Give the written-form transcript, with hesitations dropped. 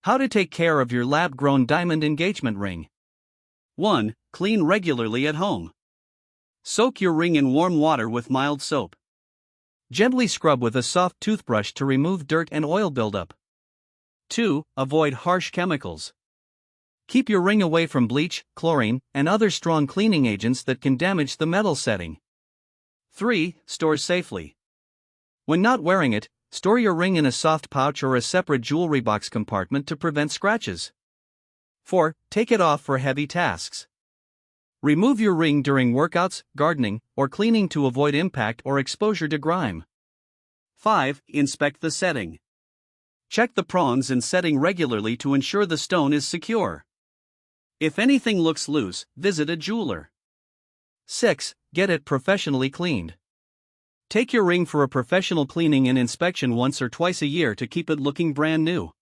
How to take care of your lab-grown diamond engagement ring. 1. Clean regularly at home. Soak your ring in warm water with mild soap. Gently scrub with a soft toothbrush to remove dirt and oil buildup. 2. Avoid harsh chemicals. Keep your ring away from bleach, chlorine, and other strong cleaning agents that can damage the metal setting. 3. Store safely. When not wearing it, store your ring in a soft pouch or a separate jewelry box compartment to prevent scratches. 4. Take it off for heavy tasks. Remove your ring during workouts, gardening, or cleaning to avoid impact or exposure to grime. 5. Inspect the setting. Check the prongs and setting regularly to ensure the stone is secure. If anything looks loose, visit a jeweler. 6. Get it professionally cleaned. Take your ring for a professional cleaning and inspection once or twice a year to keep it looking brand new.